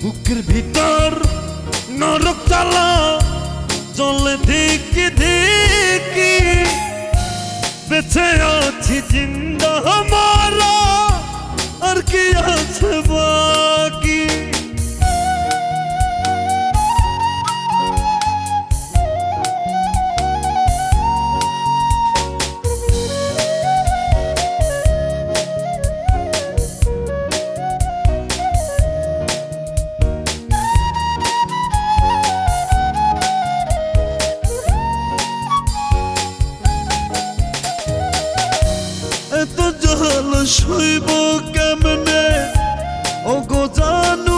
বুকের ভিতর নরক জ্বালা চলে ধিকি ধিকি, বেঁচে আছি জিন্দা মারা আর কি আছে বাকি। এত জল সইব কেমনে ও গো জানু